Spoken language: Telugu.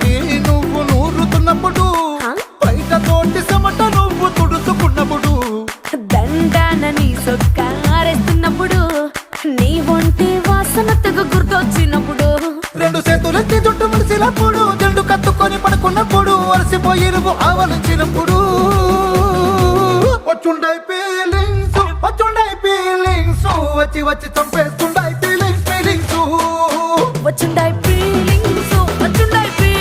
తోటి నువ్వు నూరుతున్నప్పుడు, బయట తోటి చెమట నువ్వు తుడుచుకున్నప్పుడు, దండాన నీ సొక్క ఆరేస్తున్నప్పుడు, నీ ఒంటి వాసన తెగ గుర్తొచ్చినప్పుడు, రెండు చేతులెత్తి జుట్టు ముడిసినప్పుడు, జండు కత్తుకొని పడుకున్నప్పుడు, అలసిపోయి నువ్వు ఆవలించినప్పుడు, వచ్చుండై ఫీలింగ్స్ వచ్చి వచ్చి చంపేస్తు